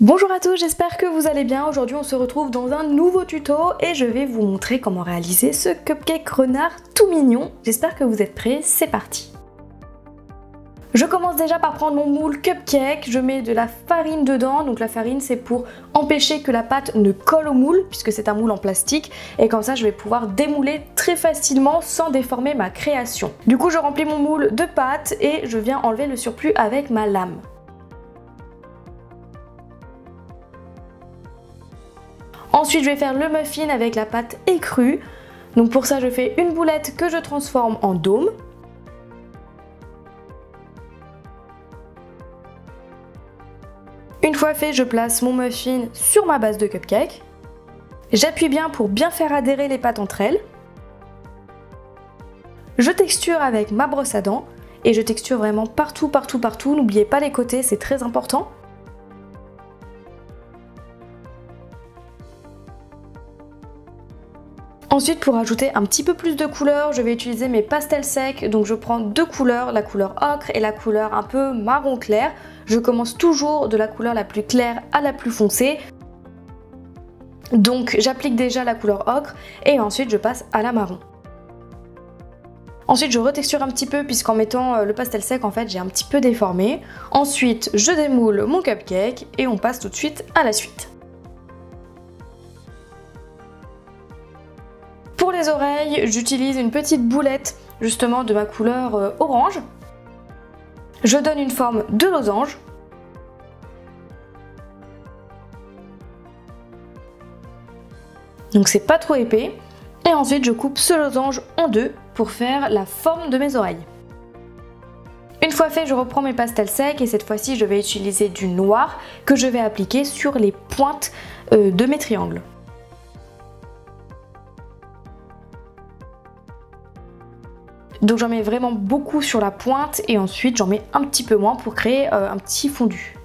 Bonjour à tous, j'espère que vous allez bien. Aujourd'hui on se retrouve dans un nouveau tuto et je vais vous montrer comment réaliser ce cupcake renard tout mignon. J'espère que vous êtes prêts, c'est parti. Je commence déjà par prendre mon moule cupcake, je mets de la farine dedans, donc la farine c'est pour empêcher que la pâte ne colle au moule puisque c'est un moule en plastique et comme ça je vais pouvoir démouler très facilement sans déformer ma création. Du coup je remplis mon moule de pâte et je viens enlever le surplus avec ma lame. Ensuite, je vais faire le muffin avec la pâte écrue. Donc pour ça, je fais une boulette que je transforme en dôme. Une fois fait, je place mon muffin sur ma base de cupcake. J'appuie bien pour bien faire adhérer les pâtes entre elles. Je texture avec ma brosse à dents et je texture vraiment partout. N'oubliez pas les côtés, c'est très important. Ensuite, pour ajouter un petit peu plus de couleur, je vais utiliser mes pastels secs. Donc je prends deux couleurs, la couleur ocre et la couleur un peu marron clair. Je commence toujours de la couleur la plus claire à la plus foncée. Donc j'applique déjà la couleur ocre et ensuite je passe à la marron. Ensuite je retexture un petit peu puisqu'en mettant le pastel sec en fait j'ai un petit peu déformé. Ensuite je démoule mon cupcake et on passe tout de suite à la suite. Pour les oreilles, j'utilise une petite boulette justement de ma couleur orange. Je donne une forme de losange. Donc c'est pas trop épais. Et ensuite je coupe ce losange en deux pour faire la forme de mes oreilles. Une fois fait, je reprends mes pastels secs et cette fois-ci je vais utiliser du noir que je vais appliquer sur les pointes de mes triangles. Donc j'en mets vraiment beaucoup sur la pointe et ensuite j'en mets un petit peu moins pour créer un petit fondu.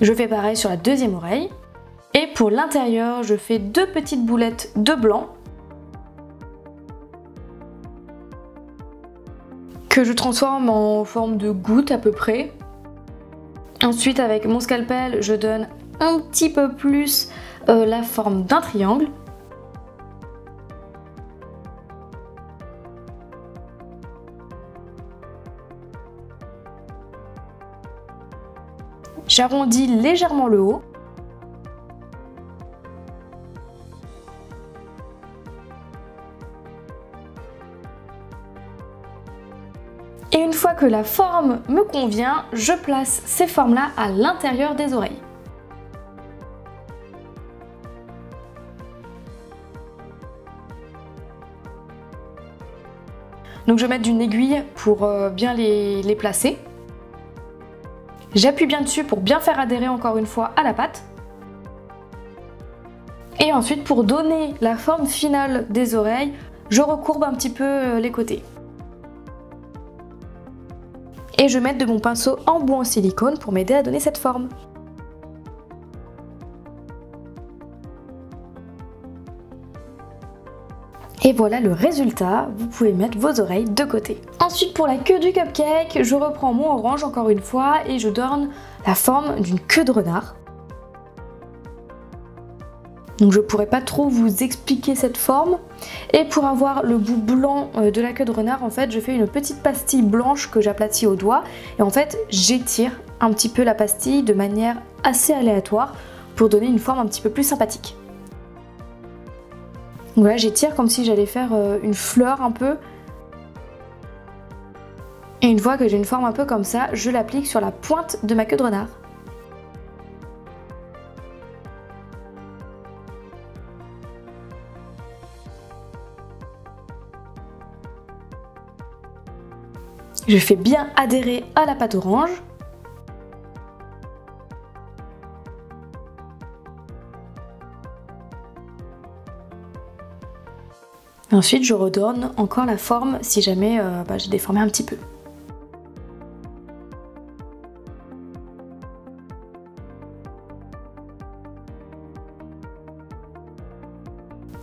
Je fais pareil sur la deuxième oreille. Et pour l'intérieur, je fais deux petites boulettes de blanc que je transforme en forme de goutte à peu près. Ensuite avec mon scalpel, je donne un petit peu plus la forme d'un triangle. J'arrondis légèrement le haut. Et une fois que la forme me convient, je place ces formes-là à l'intérieur des oreilles. Donc je vais mettre une aiguille pour bien les placer. J'appuie bien dessus pour bien faire adhérer encore une fois à la pâte. Et ensuite pour donner la forme finale des oreilles, je recourbe un petit peu les côtés. Et je vais mettre de mon pinceau en bois en silicone pour m'aider à donner cette forme. Et voilà le résultat, vous pouvez mettre vos oreilles de côté. Ensuite pour la queue du cupcake, je reprends mon orange encore une fois et je donne la forme d'une queue de renard. Donc je pourrais pas trop vous expliquer cette forme. Et pour avoir le bout blanc de la queue de renard, en fait je fais une petite pastille blanche que j'aplatis au doigt. Et en fait j'étire un petit peu la pastille de manière assez aléatoire pour donner une forme un petit peu plus sympathique. Donc voilà, j'étire comme si j'allais faire une fleur un peu. Et une fois que j'ai une forme un peu comme ça, je l'applique sur la pointe de ma queue de renard. Je fais bien adhérer à la pâte orange. Ensuite, je redonne encore la forme si jamais j'ai déformé un petit peu.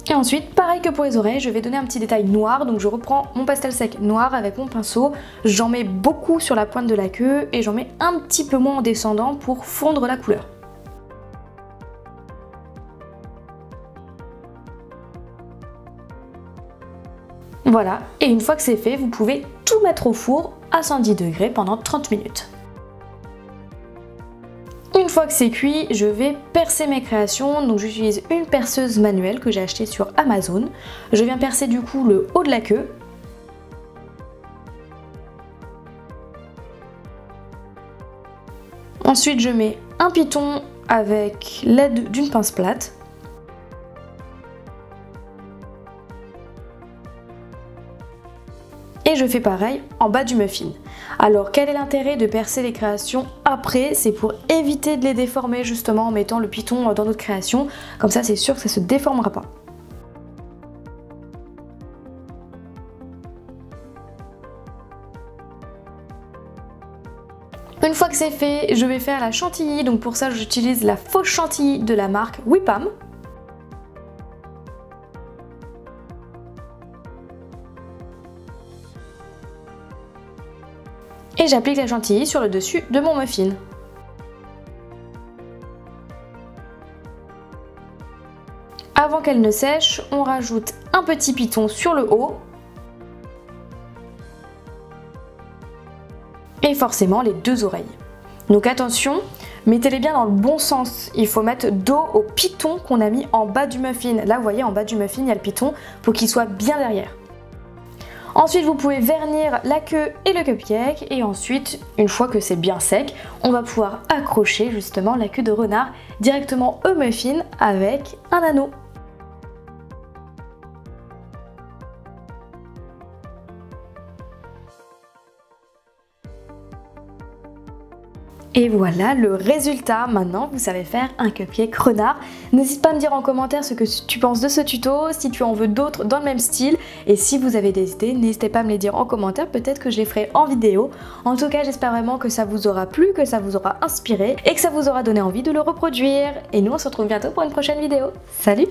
Et ensuite, pareil que pour les oreilles, je vais donner un petit détail noir. Donc je reprends mon pastel sec noir avec mon pinceau. J'en mets beaucoup sur la pointe de la queue et j'en mets un petit peu moins en descendant pour fondre la couleur. Voilà, et une fois que c'est fait, vous pouvez tout mettre au four à 110 degrés pendant 30 minutes. Une fois que c'est cuit, je vais percer mes créations. Donc j'utilise une perceuse manuelle que j'ai achetée sur Amazon. Je viens percer du coup le haut de la queue. Ensuite je mets un piton avec l'aide d'une pince plate. Et je fais pareil en bas du muffin. Alors quel est l'intérêt de percer les créations après? C'est pour éviter de les déformer justement en mettant le piton dans notre création. Comme ça c'est sûr que ça se déformera pas. Une fois que c'est fait, je vais faire la chantilly. Donc pour ça j'utilise la fausse chantilly de la marque Whipham. Et j'applique la chantilly sur le dessus de mon muffin. Avant qu'elle ne sèche, on rajoute un petit piton sur le haut. Et forcément les deux oreilles. Donc attention, mettez-les bien dans le bon sens. Il faut mettre dos au piton qu'on a mis en bas du muffin. Là vous voyez en bas du muffin il y a le piton pour qu'il soit bien derrière. Ensuite, vous pouvez vernir la queue et le cupcake et ensuite, une fois que c'est bien sec, on va pouvoir accrocher justement la queue de renard directement au muffin avec un anneau. Et voilà le résultat. Maintenant vous savez faire un cupcake renard. N'hésite pas à me dire en commentaire ce que tu penses de ce tuto, si tu en veux d'autres dans le même style. Et si vous avez des idées, n'hésitez pas à me les dire en commentaire, peut-être que je les ferai en vidéo. En tout cas j'espère vraiment que ça vous aura plu, que ça vous aura inspiré et que ça vous aura donné envie de le reproduire. Et nous on se retrouve bientôt pour une prochaine vidéo. Salut!